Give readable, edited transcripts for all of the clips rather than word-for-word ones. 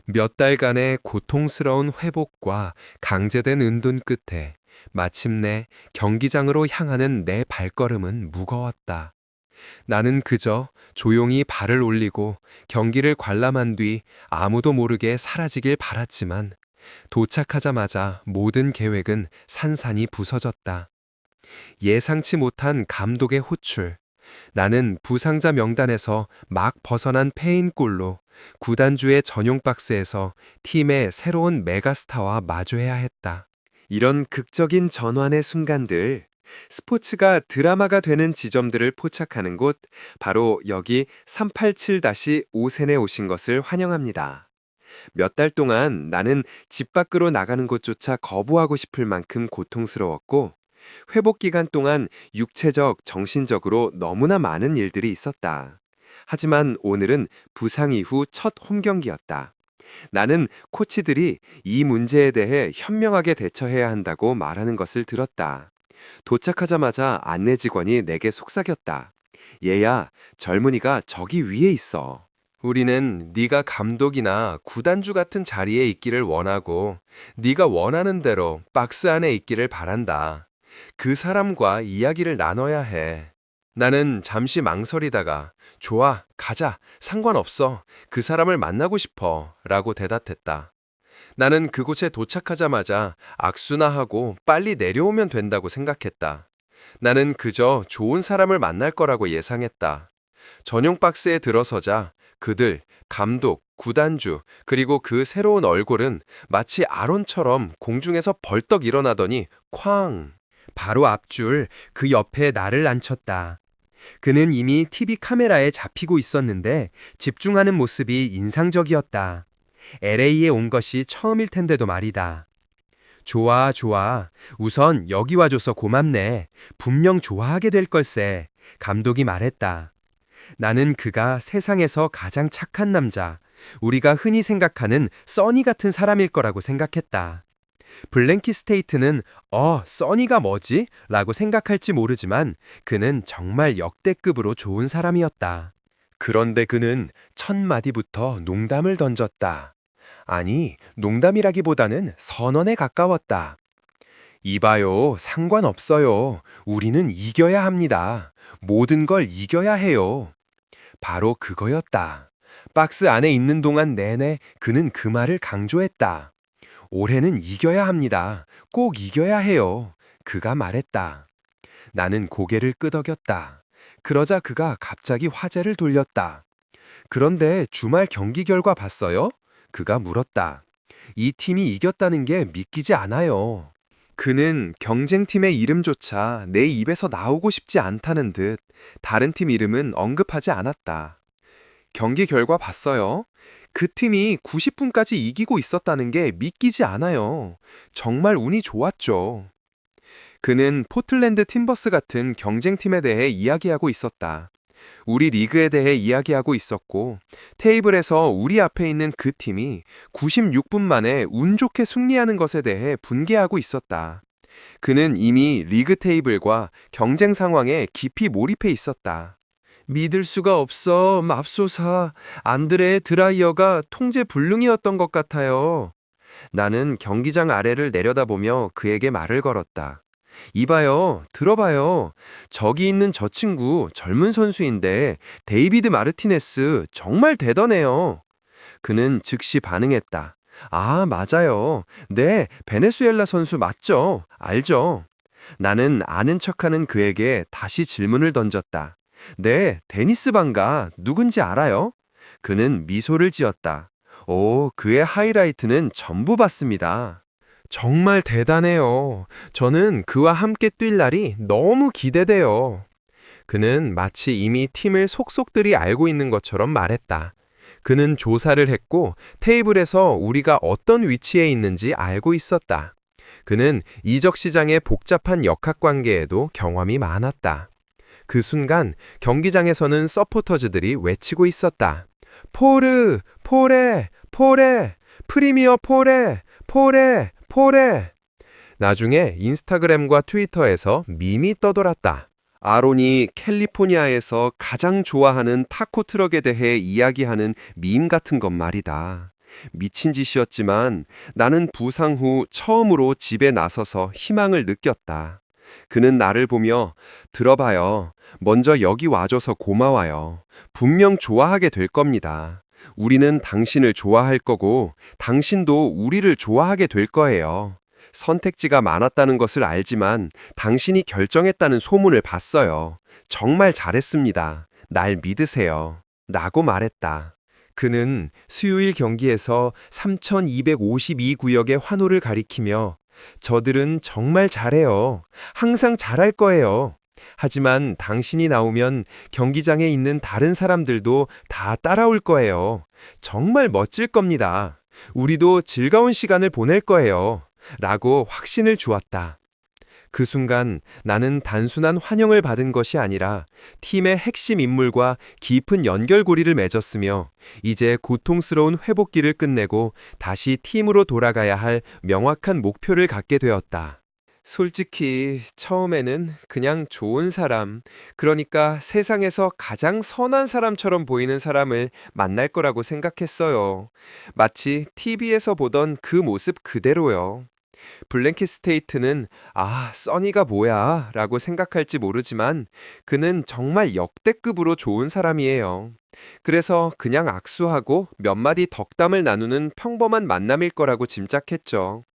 몇 달간의 고통스러운 회복과 강제된 은둔 끝에 마침내 경기장으로 향하는 내 발걸음은 무거웠다. 나는 그저 조용히 발을 올리고 경기를 관람한 뒤 아무도 모르게 사라지길 바랐지만 도착하자마자 모든 계획은 산산이 부서졌다. 예상치 못한 감독의 호출. 나는 부상자 명단에서 막 벗어난 패인골로 구단주의 전용 박스에서 팀의 새로운 메가스타와 마주해야 했다. 이런 극적인 전환의 순간들, 스포츠가 드라마가 되는 지점들을 포착하는 곳, 바로 여기 387-5센에 오신 것을 환영합니다. 몇 달 동안 나는 집 밖으로 나가는 것조차 거부하고 싶을 만큼 고통스러웠고, 회복 기간 동안 육체적, 정신적으로 너무나 많은 일들이 있었다. 하지만 오늘은 부상 이후 첫 홈경기였다. 나는 코치들이 이 문제에 대해 현명하게 대처해야 한다고 말하는 것을 들었다. 도착하자마자 안내 직원이 내게 속삭였다. 얘야, 젊은이가 저기 위에 있어. 우리는 네가 감독이나 구단주 같은 자리에 있기를 원하고 네가 원하는 대로 박스 안에 있기를 바란다. 그 사람과 이야기를 나눠야 해. 나는 잠시 망설이다가 좋아, 가자. 상관없어. 그 사람을 만나고 싶어. 라고 대답했다. 나는 그곳에 도착하자마자 악수나 하고 빨리 내려오면 된다고 생각했다. 나는 그저 좋은 사람을 만날 거라고 예상했다. 전용 박스에 들어서자 그들, 감독, 구단주, 그리고 그 새로운 얼굴은 마치 아론처럼 공중에서 벌떡 일어나더니 쾅! 바로 앞줄 그 옆에 나를 앉혔다. 그는 이미 TV 카메라에 잡히고 있었는데 집중하는 모습이 인상적이었다. LA에 온 것이 처음일 텐데도 말이다. 좋아, 좋아. 우선 여기 와줘서 고맙네. 분명 좋아하게 될 걸세. 감독이 말했다. 나는 그가 세상에서 가장 착한 남자, 우리가 흔히 생각하는 써니 같은 사람일 거라고 생각했다. 블랭키 스테이트는 써니가 뭐지? 라고 생각할지 모르지만 그는 정말 역대급으로 좋은 사람이었다. 그런데 그는 첫 마디부터 농담을 던졌다. 아니, 농담이라기보다는 선언에 가까웠다. 이봐요, 상관없어요. 우리는 이겨야 합니다. 모든 걸 이겨야 해요. 바로 그거였다. 박스 안에 있는 동안 내내 그는 그 말을 강조했다. 올해는 이겨야 합니다. 꼭 이겨야 해요. 그가 말했다. 나는 고개를 끄덕였다. 그러자 그가 갑자기 화제를 돌렸다. 그런데 주말 경기 결과 봤어요? 그가 물었다. 이 팀이 이겼다는 게 믿기지 않아요. 그는 경쟁팀의 이름조차 내 입에서 나오고 싶지 않다는 듯 다른 팀 이름은 언급하지 않았다. 경기 결과 봤어요? 그 팀이 90분까지 이기고 있었다는 게 믿기지 않아요. 정말 운이 좋았죠. 그는 포틀랜드 팀버스 같은 경쟁팀에 대해 이야기하고 있었다. 우리 리그에 대해 이야기하고 있었고, 테이블에서 우리 앞에 있는 그 팀이 96분 만에 운 좋게 승리하는 것에 대해 분개하고 있었다. 그는 이미 리그 테이블과 경쟁 상황에 깊이 몰입해 있었다. 믿을 수가 없어, 맙소사. 안드레 드라이어가 통제 불능이었던 것 같아요. 나는 경기장 아래를 내려다보며 그에게 말을 걸었다. 이봐요, 들어봐요. 저기 있는 저 친구 젊은 선수인데 데이비드 마르티네스 정말 대단해요. 그는 즉시 반응했다. 아, 맞아요. 네, 베네수엘라 선수 맞죠? 알죠? 나는 아는 척하는 그에게 다시 질문을 던졌다. 네, 데니스 방가 누군지 알아요? 그는 미소를 지었다. 오, 그의 하이라이트는 전부 봤습니다. 정말 대단해요. 저는 그와 함께 뛸 날이 너무 기대돼요. 그는 마치 이미 팀을 속속들이 알고 있는 것처럼 말했다. 그는 조사를 했고 테이블에서 우리가 어떤 위치에 있는지 알고 있었다. 그는 이적 시장의 복잡한 역학관계에도 경험이 많았다. 그 순간 경기장에서는 서포터즈들이 외치고 있었다. 포르, 포레, 포레, 프리미어 포레, 포레, 포레. 나중에 인스타그램과 트위터에서 밈이 떠돌았다. 아론이 캘리포니아에서 가장 좋아하는 타코 트럭에 대해 이야기하는 밈 같은 것 말이다. 미친 짓이었지만 나는 부상 후 처음으로 집에 나서서 희망을 느꼈다. 그는 나를 보며 들어봐요. 먼저 여기 와줘서 고마워요. 분명 좋아하게 될 겁니다. 우리는 당신을 좋아할 거고 당신도 우리를 좋아하게 될 거예요. 선택지가 많았다는 것을 알지만 당신이 결정했다는 소문을 봤어요. 정말 잘했습니다. 날 믿으세요. 라고 말했다. 그는 수요일 경기에서 3252구역의 환호를 가리키며 저들은 정말 잘해요. 항상 잘할 거예요. 하지만 당신이 나오면 경기장에 있는 다른 사람들도 다 따라올 거예요. 정말 멋질 겁니다. 우리도 즐거운 시간을 보낼 거예요. 라고 확신을 주었다. 그 순간 나는 단순한 환영을 받은 것이 아니라 팀의 핵심 인물과 깊은 연결고리를 맺었으며 이제 고통스러운 회복기를 끝내고 다시 팀으로 돌아가야 할 명확한 목표를 갖게 되었다. 솔직히 처음에는 그냥 좋은 사람, 그러니까 세상에서 가장 선한 사람처럼 보이는 사람을 만날 거라고 생각했어요. 마치 TV에서 보던 그 모습 그대로요. 블랭킷 스테이트는 써니가 뭐야 라고 생각할지 모르지만 그는 정말 역대급으로 좋은 사람이에요. 그래서 그냥 악수하고 몇 마디 덕담을 나누는 평범한 만남일 거라고 짐작했죠.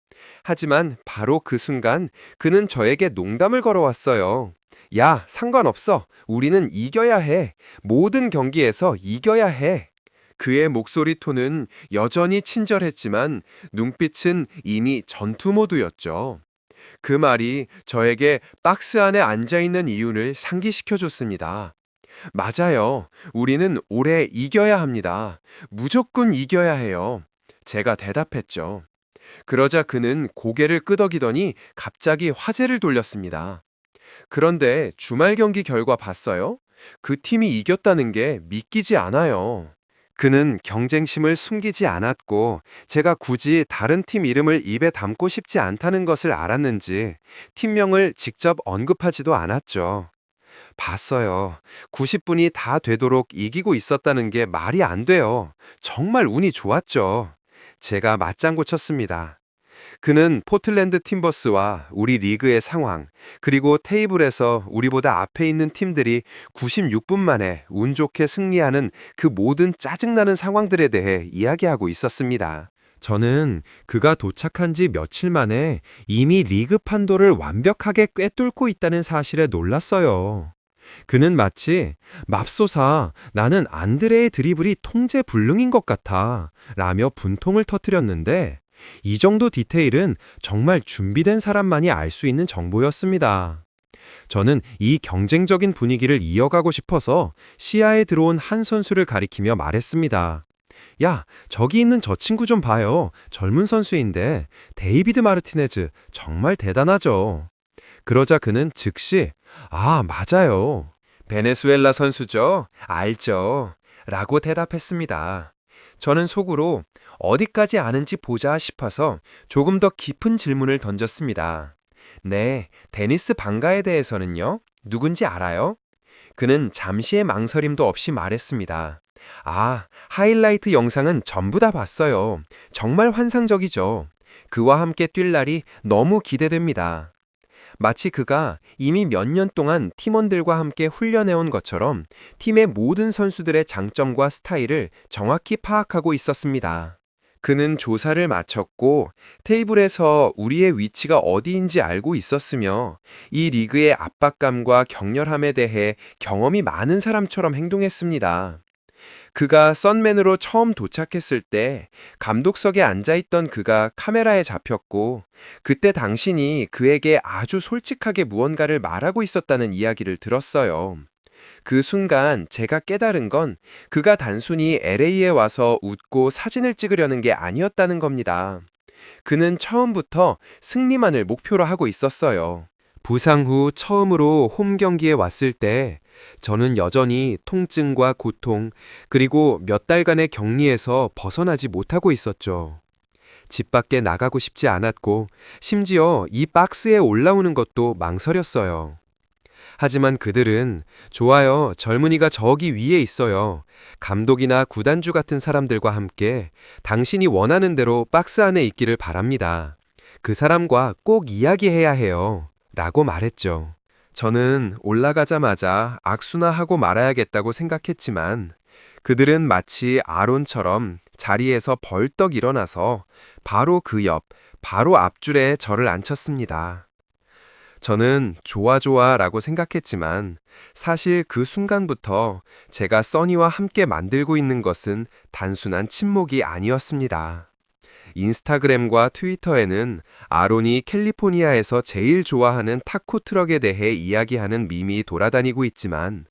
하지만 바로 그 순간 그는 저에게 농담을 걸어왔어요. 야, 상관없어. 우리는 이겨야 해. 모든 경기에서 이겨야 해. 그의 목소리 톤은 여전히 친절했지만 눈빛은 이미 전투 모드였죠. 그 말이 저에게 박스 안에 앉아있는 이유를 상기시켜줬습니다. 맞아요. 우리는 올해 이겨야 합니다. 무조건 이겨야 해요. 제가 대답했죠. 그러자 그는 고개를 끄덕이더니 갑자기 화제를 돌렸습니다. 그런데 주말 경기 결과 봤어요? 그 팀이 이겼다는 게 믿기지 않아요. 그는 경쟁심을 숨기지 않았고 제가 굳이 다른 팀 이름을 입에 담고 싶지 않다는 것을 알았는지 팀명을 직접 언급하지도 않았죠. 봤어요. 90분이 다 되도록 이기고 있었다는 게 말이 안 돼요. 정말 운이 좋았죠. 제가 맞장구 쳤습니다. 그는 포틀랜드 팀버스와 우리 리그의 상황, 그리고 테이블에서 우리보다 앞에 있는 팀들이 96분 만에 운 좋게 승리하는 그 모든 짜증나는 상황들에 대해 이야기하고 있었습니다. 저는 그가 도착한 지 며칠 만에 이미 리그 판도를 완벽하게 꿰뚫고 있다는 사실에 놀랐어요. 그는 마치 맙소사 나는 안드레의 드리블이 통제불능인 것 같아 라며 분통을 터뜨렸는데 이 정도 디테일은 정말 준비된 사람만이 알 수 있는 정보였습니다. 저는 이 경쟁적인 분위기를 이어가고 싶어서 시야에 들어온 한 선수를 가리키며 말했습니다. 야, 저기 있는 저 친구 좀 봐요. 젊은 선수인데 데이비드 마르티네즈 정말 대단하죠. 그러자 그는 즉시 맞아요. 베네수엘라 선수죠. 알죠. 라고 대답했습니다. 저는 속으로 어디까지 아는지 보자 싶어서 조금 더 깊은 질문을 던졌습니다. 네, 데니스 방가에 대해서는요? 누군지 알아요? 그는 잠시의 망설임도 없이 말했습니다. 하이라이트 영상은 전부 다 봤어요. 정말 환상적이죠. 그와 함께 뛸 날이 너무 기대됩니다. 마치 그가 이미 몇 년 동안 팀원들과 함께 훈련해온 것처럼 팀의 모든 선수들의 장점과 스타일을 정확히 파악하고 있었습니다. 그는 조사를 마쳤고 테이블에서 우리의 위치가 어디인지 알고 있었으며 이 리그의 압박감과 격렬함에 대해 경험이 많은 사람처럼 행동했습니다. 그가 썬맨으로 처음 도착했을 때 감독석에 앉아있던 그가 카메라에 잡혔고 그때 당신이 그에게 아주 솔직하게 무언가를 말하고 있었다는 이야기를 들었어요. 그 순간 제가 깨달은 건 그가 단순히 LA에 와서 웃고 사진을 찍으려는 게 아니었다는 겁니다. 그는 처음부터 승리만을 목표로 하고 있었어요. 부상 후 처음으로 홈 경기에 왔을 때 저는 여전히 통증과 고통, 그리고 몇 달간의 격리에서 벗어나지 못하고 있었죠. 집 밖에 나가고 싶지 않았고, 심지어 이 박스에 올라오는 것도 망설였어요. 하지만 그들은 좋아요, 젊은이가 저기 위에 있어요. 감독이나 구단주 같은 사람들과 함께 당신이 원하는 대로 박스 안에 있기를 바랍니다. 그 사람과 꼭 이야기해야 해요. 라고 말했죠. 저는 올라가자마자 악수나 하고 말아야겠다고 생각했지만 그들은 마치 아론처럼 자리에서 벌떡 일어나서 바로 그 옆, 바로 앞줄에 저를 앉혔습니다. 저는 좋아 좋아 라고 생각했지만 사실 그 순간부터 제가 써니와 함께 만들고 있는 것은 단순한 친목이 아니었습니다. 인스타그램과 트위터에는 아론이 캘리포니아에서 제일 좋아하는 타코 트럭에 대해 이야기하는 밈이 돌아다니고 있지만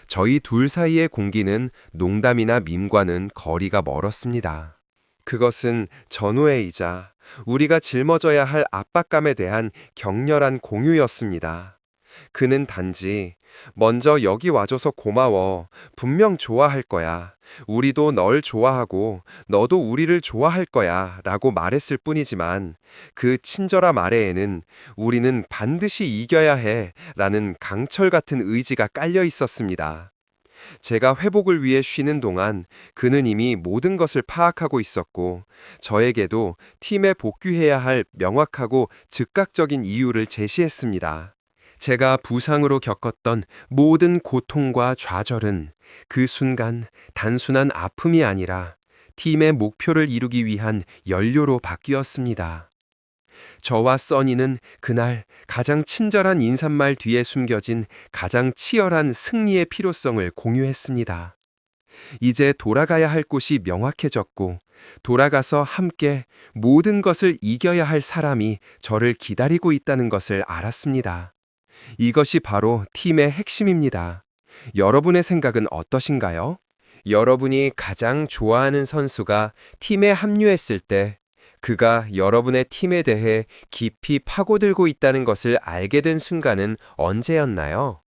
저희 둘 사이의 공기는 농담이나 밈과는 거리가 멀었습니다. 그것은 전우애이자 우리가 짊어져야 할 압박감에 대한 격렬한 공유였습니다. 그는 단지 먼저 여기 와줘서 고마워. 분명 좋아할 거야. 우리도 널 좋아하고 너도 우리를 좋아할 거야. 라고 말했을 뿐이지만 그 친절함 아래에는 우리는 반드시 이겨야 해. 라는 강철 같은 의지가 깔려 있었습니다. 제가 회복을 위해 쉬는 동안 그는 이미 모든 것을 파악하고 있었고 저에게도 팀에 복귀해야 할 명확하고 즉각적인 이유를 제시했습니다. 제가 부상으로 겪었던 모든 고통과 좌절은 그 순간 단순한 아픔이 아니라 팀의 목표를 이루기 위한 연료로 바뀌었습니다. 저와 써니는 그날 가장 친절한 인사말 뒤에 숨겨진 가장 치열한 승리의 필요성을 공유했습니다. 이제 돌아가야 할 곳이 명확해졌고 돌아가서 함께 모든 것을 이겨야 할 사람이 저를 기다리고 있다는 것을 알았습니다. 이것이 바로 팀의 핵심입니다. 여러분의 생각은 어떠신가요? 여러분이 가장 좋아하는 선수가 팀에 합류했을 때 그가 여러분의 팀에 대해 깊이 파고들고 있다는 것을 알게 된 순간은 언제였나요?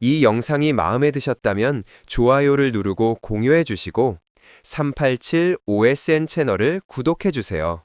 이 영상이 마음에 드셨다면 좋아요를 누르고 공유해 주시고 387 OSN 채널을 구독해 주세요.